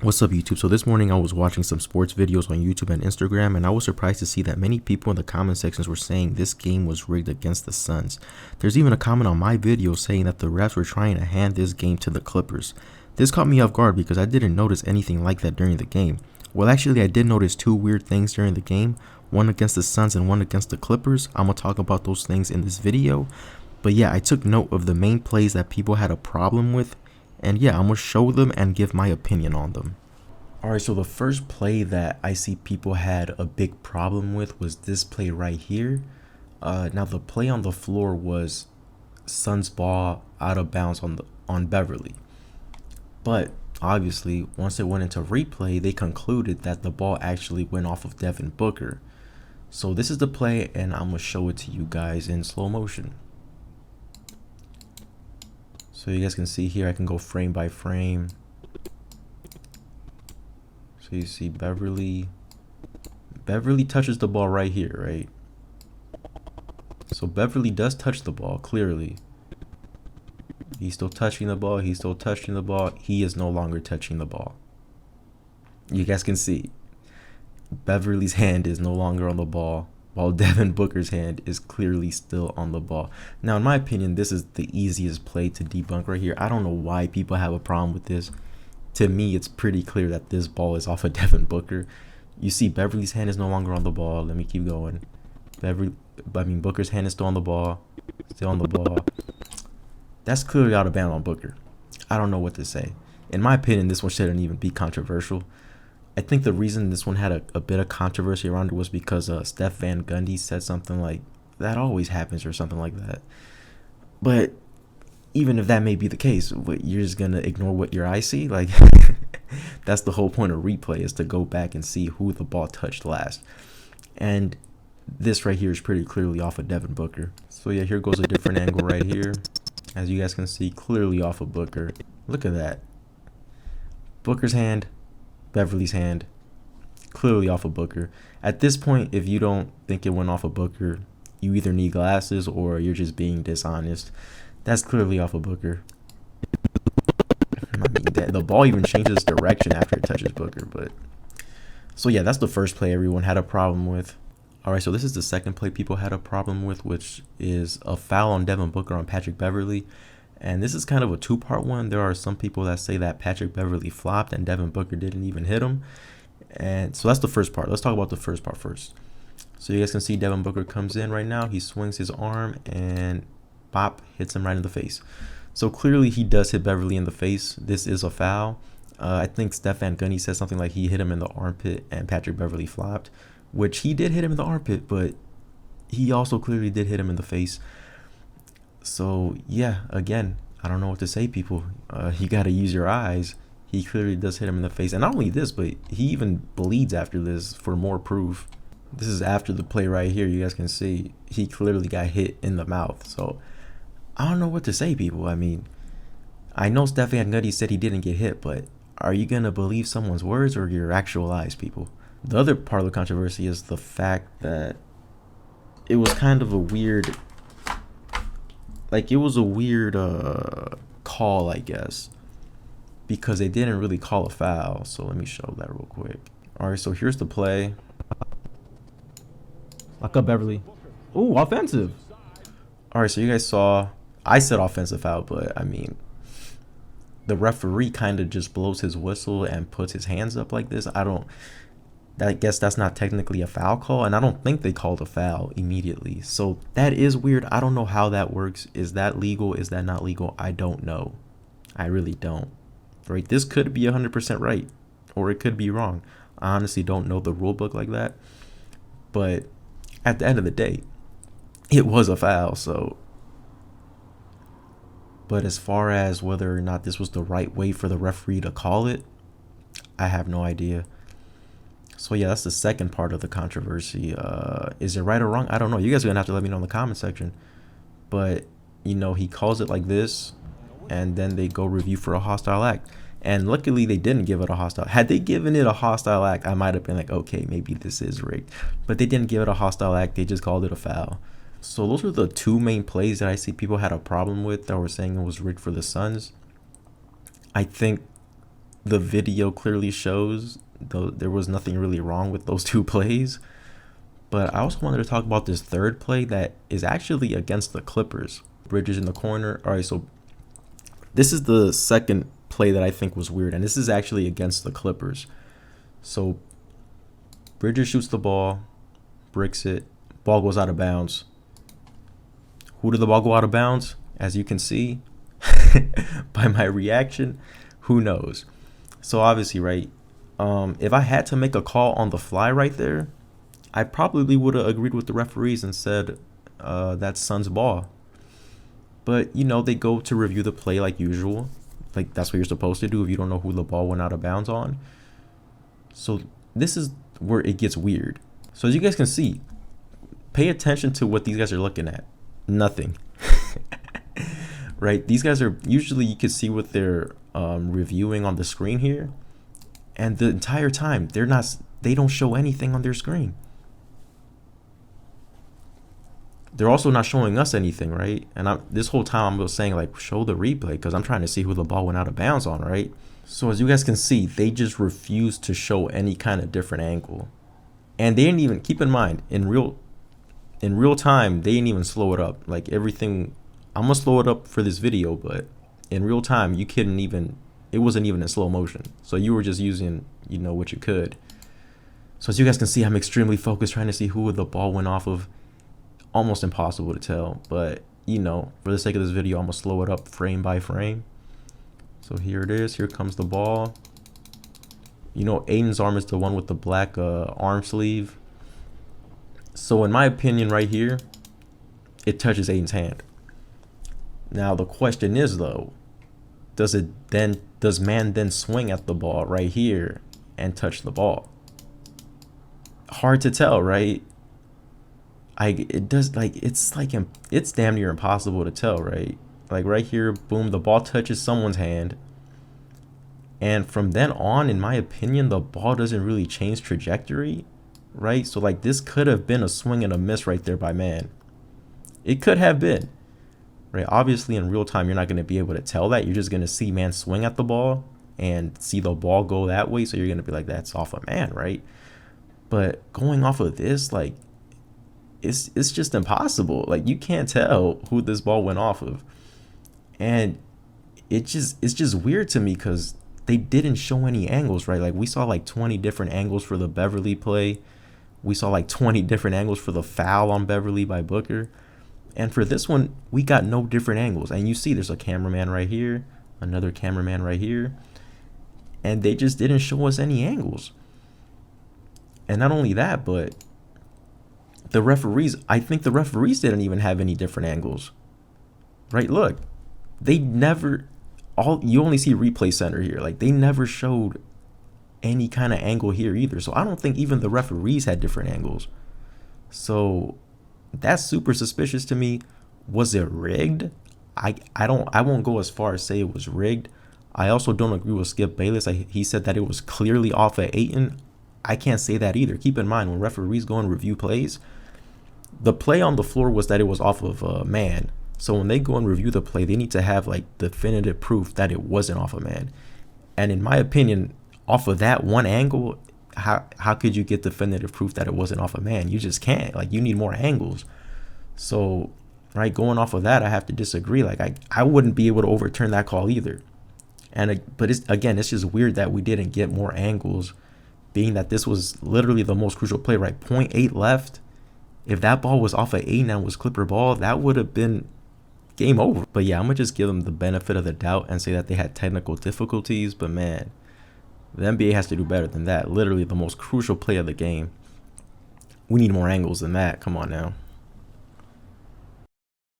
What's up, YouTube? So this morning I was watching some sports videos on YouTube and Instagram, and I was surprised to see that many people in the comment sections were saying this game was rigged against the Suns. There's even a comment on my video saying that the refs were trying to hand this game to the Clippers. This caught me off guard because I didn't notice anything like that during the game. Well, actually, I did notice two weird things during the game, one against the Suns and one against the Clippers. I'm going to talk about those things in this video. But yeah, I took note of the main plays that people had a problem with. And yeah, I'm going to show them and give my opinion on them. Alright, so the first play that I see people had a big problem with was this play right here. Now the play on the floor was Suns ball out of bounds on Beverly. But obviously, once it went into replay, they concluded that the ball actually went off of Devin Booker. So this is the play, and I'm going to show it to you guys in slow motion. So you guys can see here, I can go frame by frame. So you see Beverly touches the ball right here, right? So Beverly does touch the ball, clearly. He's still touching the ball, he is no longer touching the ball. You guys can see, Beverly's hand is no longer on the ball, while Devin Booker's hand is clearly still on the ball. Now, in my opinion, this is the easiest play to debunk right here. I don't know why people have a problem with this. To me, it's pretty clear that this ball is off of Devin Booker. You see Beverly's hand is no longer on the ball. Let me keep going. Booker's hand is still on the ball. That's clearly out of bounds on Booker. I don't know what to say. In my opinion, this one shouldn't even be controversial. I think the reason this one had a bit of controversy around it was because Steph Van Gundy said something like, that always happens or something like that. But even if that may be the case, you're just going to ignore what your eyes see? Like, that's the whole point of replay, is to go back and see who the ball touched last. And this right here is pretty clearly off of Devin Booker. So yeah, here goes a different angle right here. As you guys can see, clearly off of Booker. Look at that. Booker's hand, Beverly's hand, clearly off of Booker. At this point, if you don't think it went off of Booker, you either need glasses or you're just being dishonest. That's clearly off of Booker. I mean, the ball even changes direction after it touches Booker. But so yeah, that's the first play everyone had a problem with. All right, so this is the second play people had a problem with, which is a foul on Devin Booker on Patrick Beverly. And this is kind of a two-part one. There are some people that say that Patrick Beverly flopped and Devin Booker didn't even hit him. And so that's the first part. Let's talk about the first part first. So you guys can see Devin Booker comes in right now. He swings his arm and bop, hits him right in the face. So clearly he does hit Beverly in the face. This is a foul. I think Steph Van Gundy said something like he hit him in the armpit and Patrick Beverly flopped, which he did hit him in the armpit, but he also clearly did hit him in the face. So yeah, again, I don't know what to say, people. You got to use your eyes. He clearly does hit him in the face. And not only this, but he even bleeds after this for more proof. This is after the play right here. You guys can see he clearly got hit in the mouth. So I don't know what to say, people. I mean, I know Steph Van Gundy said he didn't get hit, but are you going to believe someone's words or your actual eyes, people? The other part of the controversy is the fact that it was kind of a weird, call, I guess, because they didn't really call a foul. So let me show that real quick. All right, so here's the play. Lock up Beverly. Ooh, offensive. All right, so you guys saw, I said offensive foul, but I mean, the referee kind of just blows his whistle and puts his hands up like this. I guess that's not technically a foul call, and I don't think they called a foul immediately. So that is weird. I don't know how that works. Is that legal? Is that not legal? I don't know. I really don't. Right? This could be 100% right, or it could be wrong. I honestly don't know the rule book like that. But at the end of the day, it was a foul. So, but as far as whether or not this was the right way for the referee to call it, I have no idea. So yeah, that's the second part of the controversy. Is it right or wrong? I don't know. You guys are gonna have to let me know in the comment section. But you know, he calls it like this, and then they go review for a hostile act. And luckily they didn't give it a hostile. Had they given it a hostile act, I might have been like, okay, maybe this is rigged. But they didn't give it a hostile act. They just called it a foul. So those are the two main plays that I see people had a problem with that were saying it was rigged for the Suns. I think the video clearly shows, though there was nothing really wrong with those two plays. But I also wanted to talk about this third play that is actually against the Clippers. Bridges in the corner. All right, so this is the second play that I think was weird, and this is actually against the Clippers. So Bridges shoots the ball, bricks it, ball goes out of bounds. Who did the ball go out of bounds? As you can see by my reaction, who knows? So obviously, right, if I had to make a call on the fly right there, I probably would have agreed with the referees and said that's Suns' ball. But, you know, they go to review the play like usual. Like, that's what you're supposed to do if you don't know who the ball went out of bounds on. So this is where it gets weird. So as you guys can see, pay attention to what these guys are looking at. Nothing. Right? These guys are usually, you can see what they're reviewing on the screen here. And the entire time, they don't show anything on their screen. They're also not showing us anything, right? And this whole time I'm just saying, like, show the replay because I'm trying to see who the ball went out of bounds on, right? So as you guys can see, they just refuse to show any kind of different angle. And they didn't even, keep in mind, in real time, they didn't even slow it up. Like, everything, I'm going to slow it up for this video, but in real time, you couldn't even, it wasn't even in slow motion. So you were just using, you know, what you could. So as you guys can see, I'm extremely focused trying to see who the ball went off of. Almost impossible to tell, but you know, for the sake of this video, I'm gonna slow it up frame by frame. So here it is. Here comes the ball. You know, Aiden's arm is the one with the black arm sleeve. So in my opinion, right here, it touches Aiden's hand. Now the question is though, does man then swing at the ball right here and touch the ball? Hard to tell, right? It's damn near impossible to tell, right? Like right here, boom, the ball touches someone's hand. And from then on, in my opinion, the ball doesn't really change trajectory, right? So like this could have been a swing and a miss right there by man. It could have been, right? Obviously in real time, you're not going to be able to tell that. You're just going to see man swing at the ball and see the ball go that way. So you're going to be like, that's off a man, right? But going off of this, like, it's just impossible. Like, you can't tell who this ball went off of. And it's just weird to me because they didn't show any angles, right? Like, we saw like 20 different angles for the Beverly play. We saw like 20 different angles for the foul on Beverly by Booker. And for this one, we got no different angles. And you see there's a cameraman right here, another cameraman right here. And they just didn't show us any angles. And not only that, but the referees, I think the referees didn't even have any different angles. Right? Look, they never, you only see replay center here. Like, they never showed any kind of angle here either. So I don't think even the referees had different angles. So that's super suspicious to me. Was it rigged? I won't go as far as say it was rigged. I also don't agree with Skip Bayless. He said that it was clearly off of Ayton. I can't say that either. Keep in mind, when referees go and review plays, the play on the floor was that it was off of a man. So when they go and review the play, they need to have like definitive proof that it wasn't off a man. And in my opinion, off of that one angle, how could you get definitive proof that it wasn't off a man? You just can't. Like, you need more angles. So, right, going off of that, I have to disagree. Like, I wouldn't be able to overturn that call either. But it's just weird that we didn't get more angles, being that this was literally the most crucial play, right? 0.8 left. If that ball was off of 8 and was Clipper ball, that would have been game over. But yeah, I'm going to just give them the benefit of the doubt and say that they had technical difficulties. But man, the NBA has to do better than that. Literally the most crucial play of the game. We need more angles than that. Come on now.